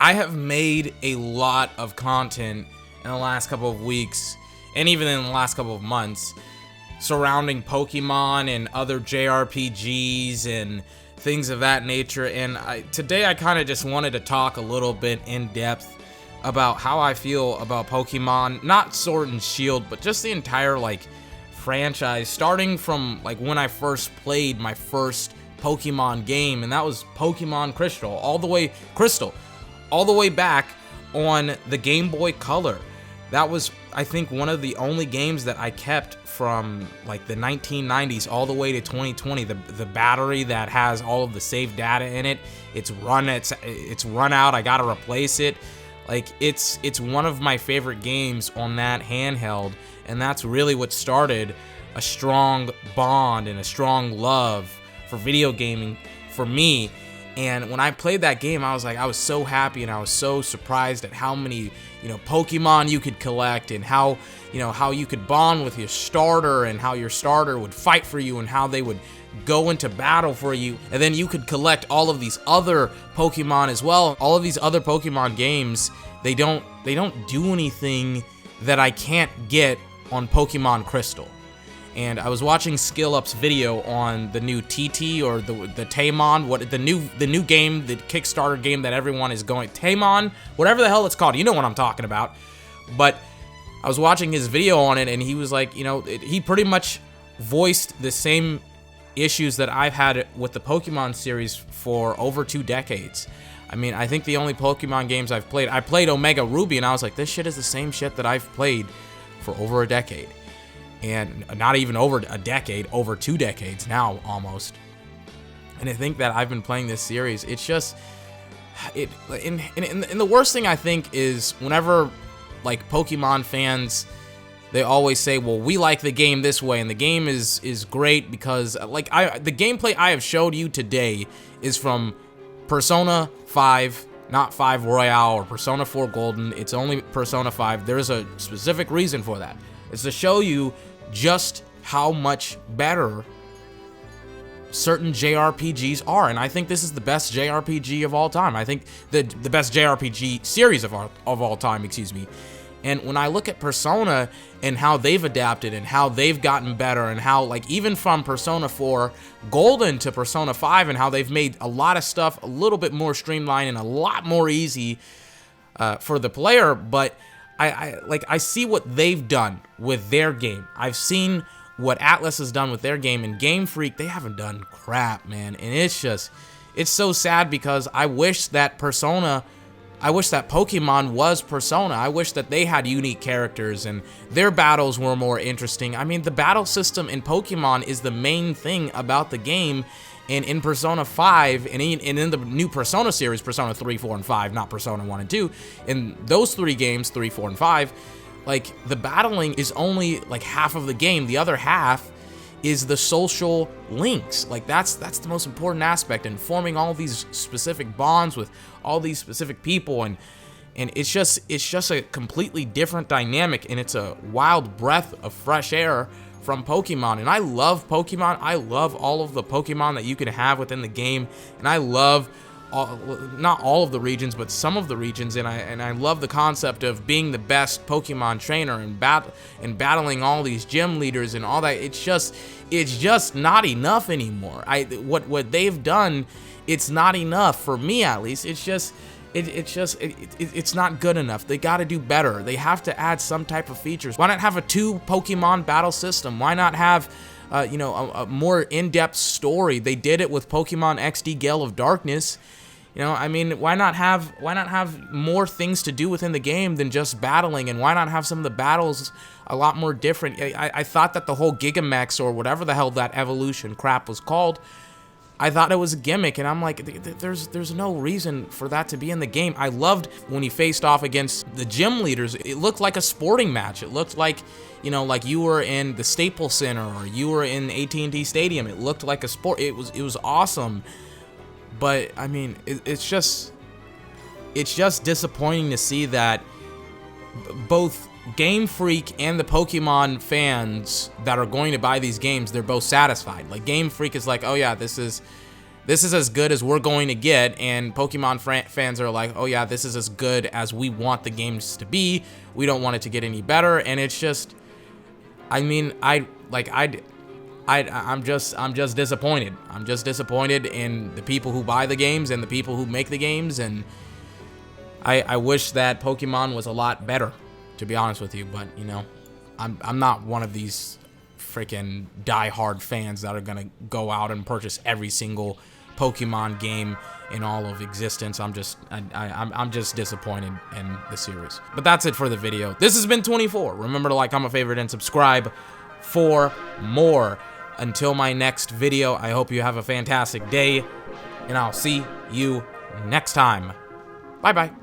I have made a lot of content in the last couple of weeks, and even in the last couple of months, surrounding Pokemon and other JRPGs and things of that nature. And today I kind of just wanted to talk a little bit in depth about how I feel about Pokemon, not Sword and Shield, but just the entire franchise, starting from when I first played my first Pokemon game, and that was Pokemon Crystal, all the way back on the Game Boy Color. That was, I think, one of the only games that I kept from the 1990s all the way to 2020. The battery that has all of the saved data in it, it's run out. I gotta replace it. It's one of my favorite games on that handheld, and that's really what started a strong bond and a strong love for video gaming for me. And when I played that game, I was so happy, and I was so surprised at how many Pokemon you could collect, and how you could bond with your starter, and how your starter would fight for you, and how they would go into battle for you. And then you could collect all of these other Pokemon as well. All of these other Pokemon games, they don't do anything that I can't get on Pokemon Crystal. And I was watching SkillUp's video on the new TT, or the Tamon, the new game, the Kickstarter game that everyone is going, Tamon, whatever the hell it's called. You know what I'm talking about. But I was watching his video on it, and he was he pretty much voiced the same issues that I've had with the Pokemon series for over 2 decades. I mean, I think the only Pokemon games I played Omega Ruby, and I was like, this shit is the same shit that I've played for over a decade. And not even over a decade, over 2 decades now, almost. And I think that I've been playing this series. It's just, and the worst thing I think is whenever Pokemon fans, they always say, well, we like the game this way, and the game is great because the gameplay I have showed you today is from Persona 5, not 5 Royale or Persona 4 Golden. It's only Persona 5. There's a specific reason for that. It's to show you just how much better certain JRPGs are, and I think this is the best JRPG of all time. I think the best JRPG series of all time, excuse me. And when I look at Persona and how they've adapted and how they've gotten better, and how even from Persona 4 Golden to Persona 5, and how they've made a lot of stuff a little bit more streamlined and a lot more easy for the player, but I see what they've done with their game. I've seen what Atlus has done with their game, and Game Freak, they haven't done crap, man. And it's so sad, because I wish that Pokemon was Persona. I wish that they had unique characters and their battles were more interesting. I mean, the battle system in Pokemon is the main thing about the game. And in Persona 5, and in the new Persona series, Persona 3, 4, and 5, not Persona 1 and 2, in those 3 games, 3, 4, and 5, the battling is only half of the game. The other half is the social links. That's the most important aspect, and forming all these specific bonds with all these specific people, and it's just a completely different dynamic, and it's a wild breath of fresh air from Pokemon. And I love Pokemon. I love all of the Pokemon that you can have within the game, and I love not all of the regions, but some of the regions, and I love the concept of being the best Pokemon trainer and battling all these gym leaders and all that. It's just not enough anymore. What they've done, it's not enough for me, at least. It's not good enough. They got to do better. They have to add some type of features. Why not have a 2 Pokemon battle system? Why not have a more in-depth story? They did it with Pokemon XD Gale of Darkness. I mean, why not have more things to do within the game than just battling? And why not have some of the battles a lot more different? I thought that the whole Gigamex, or whatever the hell that evolution crap was called, I thought it was a gimmick, and I'm like, there's no reason for that to be in the game. I loved when he faced off against the gym leaders. It looked like a sporting match. It looked like, like you were in the Staples Center, or you were in AT&T Stadium. It looked like a sport. It was awesome. But I mean, it's just disappointing to see that both Game Freak and the Pokemon fans that are going to buy these games, they're both satisfied. Game Freak is like, oh yeah, this is This is as good as we're going to get, and Pokemon fans are like, oh yeah, this is as good as we want the games to be. We don't want it to get any better, and it's just, I mean, I'm just disappointed. I'm just disappointed in the people who buy the games and the people who make the games, and I wish that Pokemon was a lot better, to be honest with you, but, you know, I'm not one of these freaking die-hard fans that are gonna go out and purchase every single Pokemon game in all of existence. I'm just disappointed in the series. But that's it for the video. This has been 24. Remember to like, comment, favorite, and subscribe for more. Until my next video, I hope you have a fantastic day, and I'll see you next time. Bye-bye.